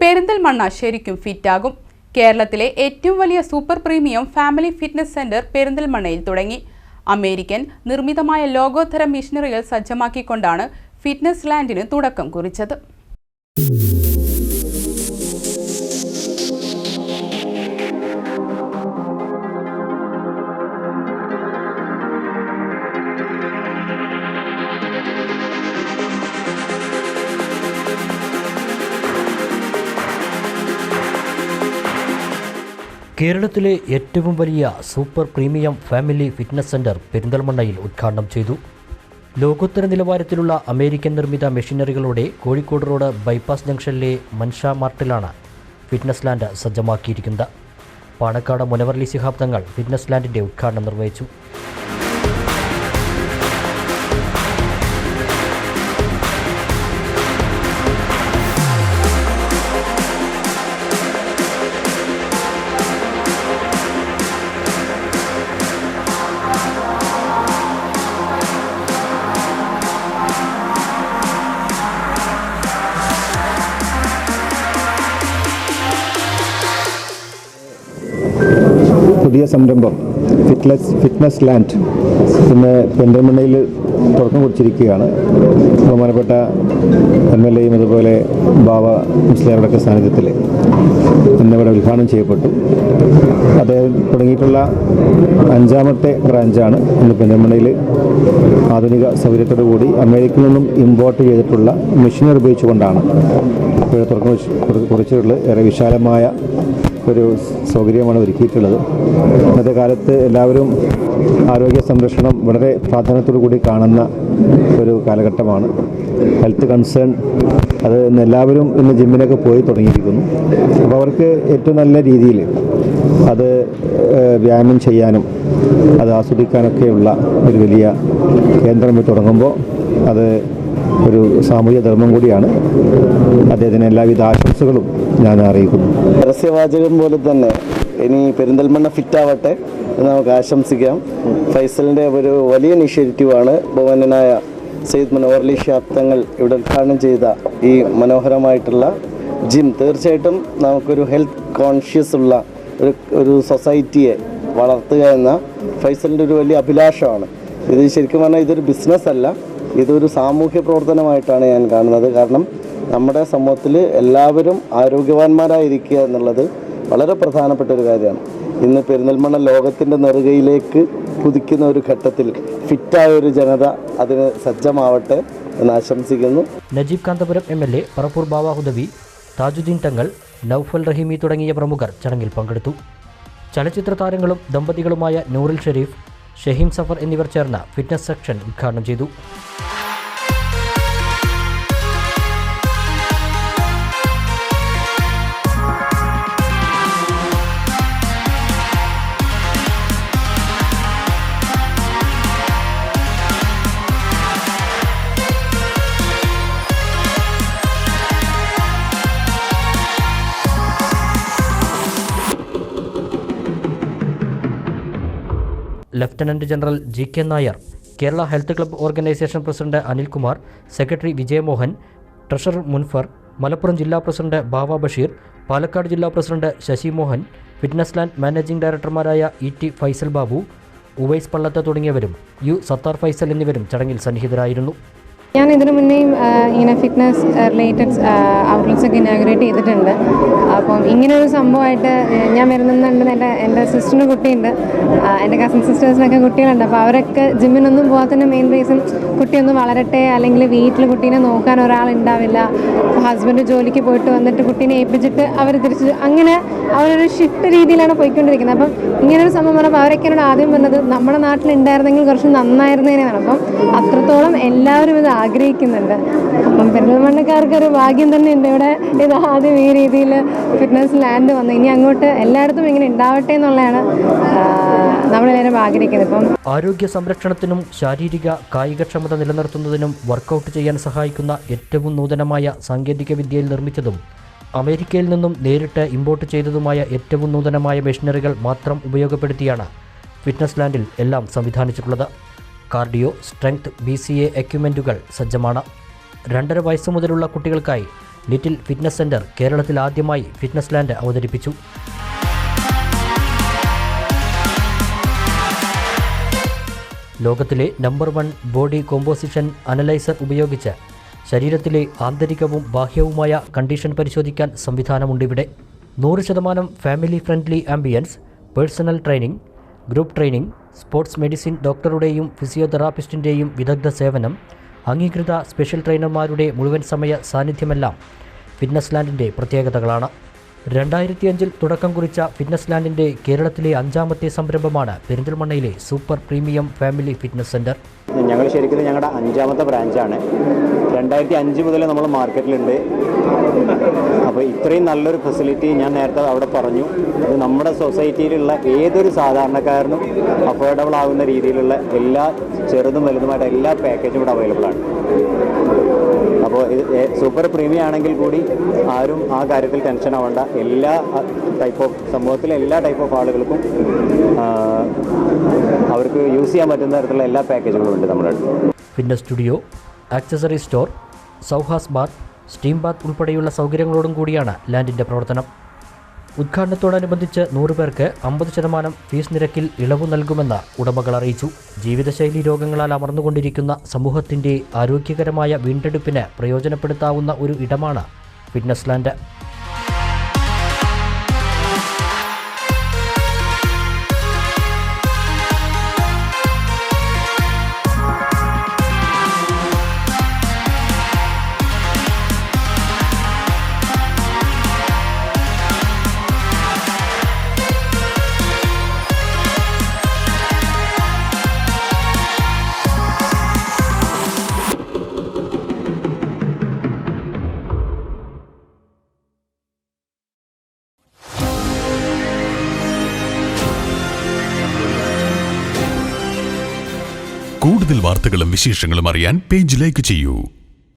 പെരിന്തൽമണ്ണ ശരിക്കും ഫിറ്റാകും. കേരളത്തിലെ ഏറ്റവും വലിയ super premium family fitness centre പെരിന്തൽമണ്ണയിൽ തുടങ്ങി. അമേരിക്കൻ നിർമ്മിതമായ ലോകോത്തര മെഷീനറികൾ സജ്ജമാക്കിക്കൊണ്ടാണ് ഫിറ്റ്നസ് ലാൻഡിന് തുടക്കം കുറിച്ചത്. കേരളത്തിലെ ഏറ്റവും വലിയ super premium family fitness centre പെരിന്തൽമണ്ണയിൽ ഉദ്ഘാടനം ചെയ്തു. ലോകോത്തര നിലവാരത്തിലുള്ള അമേരിക്കൻ നിർമ്മിത മെഷീനറികളോടെ കോഴിക്കോട് റോഡ് ബൈപ്പാസ് ജംഗ്ഷനിലെ മൻഷ മാർട്ടിലാണ് ഫിറ്റ്നസ് ലാൻഡ് സജ്ജമാക്കിയിരിക്കുന്നത്. പാണക്കാട് മുനവർലി ശിഹാബ് തങ്ങൾ ഫിറ്റ്നസ് ലാൻഡിൻ്റെ ഉദ്ഘാടനം നിർവഹിച്ചു. പുതിയ സംരംഭം ഫിറ്റ്നസ് ലാൻഡ് ഇന്ന് പെരിന്തൽമണ്ണയിൽ തുറക്കം കുറിച്ചിരിക്കുകയാണ്. ബഹുമാനപ്പെട്ട MLAയും അതുപോലെ ബാവ മുസ്ലിയാരുടെയൊക്കെ സാന്നിധ്യത്തിൽ ഇന്നിവിടെ ഉദ്ഘാടനം ചെയ്യപ്പെട്ടു. അദ്ദേഹം തുടങ്ങിയിട്ടുള്ള 5ാമത്തെ ബ്രാഞ്ചാണ് ഇന്ന് പെരിന്തൽമണ്ണയിൽ. ആധുനിക സൗകര്യത്തോടു കൂടി അമേരിക്കയിൽ നിന്നും ഇമ്പോർട്ട് ചെയ്തിട്ടുള്ള മെഷീനറി ഉപയോഗിച്ചുകൊണ്ടാണ് ഇവിടെ തുറക്കം കുറിച്ചിട്ടുള്ളത്. ഏറെ വിശാലമായ ഒരു സൗകര്യമാണ് ഒരുക്കിയിട്ടുള്ളത്. ഇന്നത്തെ കാലത്ത് എല്ലാവരും ആരോഗ്യ സംരക്ഷണം വളരെ പ്രാധാന്യത്തോടു കൂടി കാണുന്ന ഒരു കാലഘട്ടമാണ്. ഹെൽത്ത് കൺസേൺ അത് ഇന്ന് എല്ലാവരും ഇന്ന് ജിമ്മിനൊക്കെ പോയി തുടങ്ങിയിരിക്കുന്നു. അപ്പോൾ അവർക്ക് ഏറ്റവും നല്ല രീതിയിൽ അത് വ്യായാമം ചെയ്യാനും അത് ആസ്വദിക്കാനൊക്കെയുള്ള ഒരു വലിയ കേന്ദ്രം തുടങ്ങുമ്പോൾ അത് ഒരു സാമൂഹ്യ ധർമ്മം കൂടിയാണ്. അദ്ദേഹത്തിന് എല്ലാവിധ ആശംസകളും ഞാൻ അറിയിക്കുന്നു. പരസ്യവാചകം പോലെ തന്നെ ഇനി പെരിന്തൽമണ്ണ ഫിറ്റാവട്ടെ എന്ന് നമുക്ക് ആശംസിക്കാം. ഫൈസലിൻ്റെ ഒരു വലിയ ഇനിഷ്യേറ്റീവാണ്. ബഹുമാന്യനായ സയ്യിദ് മുനവർലി ശിഹാബ് തങ്ങൾ ഇവിടെ ഉദ്ഘാടനം ചെയ്ത ഈ മനോഹരമായിട്ടുള്ള ജിം തീർച്ചയായിട്ടും നമുക്കൊരു ഹെൽത്ത് കോൺഷ്യസ് ഉള്ള ഒരു സൊസൈറ്റിയെ വളർത്തുക എന്ന ഫൈസലിൻ്റെ ഒരു വലിയ അഭിലാഷമാണ്. ഇത് ശരിക്കും പറഞ്ഞാൽ ഇതൊരു ബിസിനസ് അല്ല, ഇതൊരു സാമൂഹ്യ പ്രവർത്തനമായിട്ടാണ് ഞാൻ കാണുന്നത്. കാരണം നമ്മുടെ സമൂഹത്തിൽ എല്ലാവരും ആരോഗ്യവാന്മാരായിരിക്കുക എന്നുള്ളത് വളരെ പ്രധാനപ്പെട്ട ഒരു കാര്യമാണ്. ഇന്ന് പെരിന്തൽമണ്ണ ലോകത്തിൻ്റെ നെറുകയിലേക്ക് കുതിക്കുന്ന ഒരു ഘട്ടത്തിൽ ഫിറ്റായ ഒരു ജനത അതിന് സജ്ജമാവട്ടെ എന്ന് ആശംസിക്കുന്നു. നജീബ് കാന്തപുരം MLA, പറപ്പൂർ ബാവ ഹുദവി, താജുദ്ദീൻ തങ്ങൾ, നൌഫൽ റഹീമി തുടങ്ങിയ പ്രമുഖർ ചടങ്ങിൽ പങ്കെടുത്തു. ചലച്ചിത്ര താരങ്ങളും ദമ്പതികളുമായ നൂറിൽ ഷെരീഫ്, ഷഹീം സഫർ എന്നിവർ ചേർന്ന ഫിറ്റ്നസ് സെക്ഷൻ ഉദ്ഘാടനം ചെയ്തു. Lieutenant general GK Nair, Kerala health club organisation president Anilkumar, secretary Vijayamohan, treasurer Munfar, Malappuram ജില്ലാ പ്രസിഡന്റ് ബാവ ബഷീർ, പാലക്കാട് ജില്ലാ president Sasi Mohan, fitness land managing ഡയറക്ടർമാരായ ET ഫൈസൽ ബാബു, ഉവൈസ് പള്ളത്ത് തുടങ്ങിയവരും സത്താർ ഫൈസൽ എന്നിവരും ചടങ്ങിൽ സന്നിഹിതരായിരുന്നു. ഞാൻ ഇതിനു മുന്നേയും ഇങ്ങനെ ഫിറ്റ്നസ് റിലേറ്റഡ് ഔട്ട്ലെറ്റ്സ് ഒക്കെ ഇനാഗുറേറ്റ് ചെയ്തിട്ടുണ്ട്. അപ്പം ഇങ്ങനൊരു സംഭവമായിട്ട് ഞാൻ വരുന്നുണ്ട്. എൻ്റെ സിസ്റ്ററിന് കുട്ടിയുണ്ട്, എൻ്റെ കസിൻ സിസ്റ്റേഴ്സിനൊക്കെ കുട്ടികളുണ്ട്. അപ്പോൾ അവരൊക്കെ ജിമ്മിനൊന്നും പോകാത്തതിൻ്റെ മെയിൻ റീസൺ കുട്ടിയൊന്ന് വളരട്ടെ, അല്ലെങ്കിൽ വീട്ടിൽ കുട്ടീനെ നോക്കാൻ ഒരാളുണ്ടാവില്ല, ഹസ്ബൻഡ് ജോലിക്ക് പോയിട്ട് വന്നിട്ട് കുട്ടീനെ ഏൽപ്പിച്ചിട്ട് അവർ തിരിച്ച് അങ്ങനെ അവരൊരു ഷിഫ്റ്റ് രീതിയിലാണ് പോയിക്കൊണ്ടിരിക്കുന്നത്. അപ്പം ഇങ്ങനൊരു സംഭവം പറഞ്ഞപ്പോൾ അവരൊക്കെ എന്നോട് ആദ്യം പറഞ്ഞത് നമ്മുടെ നാട്ടിലുണ്ടായിരുന്നെങ്കിൽ കുറച്ച് നന്നായിരുന്നതിനാണ്. അപ്പം അത്രത്തോളം എല്ലാവരും ഇത് ആഗ്രഹിക്കുന്നുണ്ട്. അപ്പം പെരിന്തൽമണ്ണക്കാർക്കൊരു ഭാഗ്യം തന്നെ ഉണ്ട് ഇവിടെ ഇത് ആദ്യം ഈ രീതിയിൽ ഫിറ്റ്നസ് ലാൻഡ് വന്നു. ഇനി അങ്ങോട്ട് എല്ലായിടത്തും ഇങ്ങനെ ഉണ്ടാവട്ടെ എന്നുള്ളതാണ് നമ്മളെല്ലാവരും ആഗ്രഹിക്കുന്നത്. ഇപ്പം ആരോഗ്യ സംരക്ഷണത്തിനും ശാരീരിക കായികക്ഷമത നിലനിർത്തുന്നതിനും വർക്കൗട്ട് ചെയ്യാൻ സഹായിക്കുന്ന ഏറ്റവും നൂതനമായ സാങ്കേതിക വിദ്യയിൽ നിർമ്മിച്ചതും അമേരിക്കയിൽ നിന്നും നേരിട്ട് ഇമ്പോർട്ട് ചെയ്തതുമായ ഏറ്റവും നൂതനമായ മെഷീനറികൾ മാത്രം ഉപയോഗപ്പെടുത്തിയാണ് ഫിറ്റ്നസ് ലാൻഡിൽ എല്ലാം സംവിധാനിച്ചിട്ടുള്ളത്. കാർഡിയോ, സ്ട്രെങ്ത്, BCA എക്യുപ്മെൻറ്റുകൾ സജ്ജമാണ്. 2.5 വയസ്സ് മുതലുള്ള കുട്ടികൾക്കായി ലിറ്റിൽ ഫിറ്റ്നസ് സെന്റർ കേരളത്തിൽ ആദ്യമായി ഫിറ്റ്നസ് ലാൻഡ് അവതരിപ്പിച്ചു. ലോകത്തിലെ നമ്പർ 1 ബോഡി കോമ്പോസിഷൻ അനലൈസർ ഉപയോഗിച്ച് ശരീരത്തിലെ ആന്തരികവും ബാഹ്യവുമായ കണ്ടീഷൻ പരിശോധിക്കാൻ സംവിധാനമുണ്ടിവിടെ. 100% family friendly ambience, personal training, group training, sports medicine ഡോക്ടറുടെയും ഫിസിയോതെറാപ്പിസ്റ്റിൻ്റെയും വിദഗ്ധ സേവനം, അംഗീകൃത സ്പെഷ്യൽ ട്രെയിനർമാരുടെ മുഴുവൻ സമയ സാന്നിധ്യമെല്ലാം ഫിറ്റ്നസ് ലാൻഡിൻ്റെ പ്രത്യേകതകളാണ്. 2005 തുടക്കം കുറിച്ച ഫിറ്റ്നസ് ലാൻഡിൻ്റെ കേരളത്തിലെ 5ാമത്തെ സംരംഭമാണ് പെരിന്തൽമണ്ണയിലെ super premium family fitness centre. ഞങ്ങൾ ശരിക്കും ഞങ്ങളുടെ 5ാമത്തെ ബ്രാഞ്ചാണ്. 2005 മുതൽ നമ്മൾ മാർക്കറ്റിലുണ്ട്. അപ്പോൾ ഇത്രയും നല്ലൊരു ഫെസിലിറ്റി ഞാൻ നേരത്തെ അവിടെ പറഞ്ഞു. അത് നമ്മുടെ സൊസൈറ്റിയിലുള്ള ഏതൊരു സാധാരണക്കാരനും അഫോർഡബിൾ ആകുന്ന രീതിയിലുള്ള എല്ലാ ചെറുതും വലുതുമായിട്ട് എല്ലാ പാക്കേജും ഇവിടെ അവൈലബിൾ ആണ്. അപ്പോൾ സൂപ്പർ പ്രീമിയം ആണെങ്കിൽ കൂടി ആരും ആ കാര്യത്തിൽ ടെൻഷൻ ആവേണ്ട. എല്ലാ ടൈപ്പ് ഓഫ് സമൂഹത്തിലെ എല്ലാ ടൈപ്പ് ഓഫ് ആളുകൾക്കും അവർക്ക് യൂസ് ചെയ്യാൻ പറ്റുന്ന തരത്തിലുള്ള എല്ലാ പാക്കേജുകളും ഉണ്ട് നമ്മുടെ അടുത്ത്. Fitness studio, accessory store, sauna bath, steam bath ഉൾപ്പെടെയുള്ള സൗകര്യങ്ങളോടും കൂടിയാണ് ലാൻഡിൻ്റെ പ്രവർത്തനം. ഉദ്ഘാടനത്തോടനുബന്ധിച്ച് 100 പേർക്ക് 50% ഫീസ് നിരക്കിൽ ഇളവ് നൽകുമെന്ന് ഉടമകൾ അറിയിച്ചു. ജീവിതശൈലി രോഗങ്ങളാൽ അമർന്നുകൊണ്ടിരിക്കുന്ന സമൂഹത്തിൻ്റെ ആരോഗ്യകരമായ വീണ്ടെടുപ്പിന് പ്രയോജനപ്പെടുത്താവുന്ന ഒരു ഇടമാണ് ഫിറ്റ്നസ് ലാൻഡ്. കൂടുതൽ വാർത്തകളും വിശേഷങ്ങളും അറിയാൻ പേജ് ലൈക്ക് ചെയ്യൂ.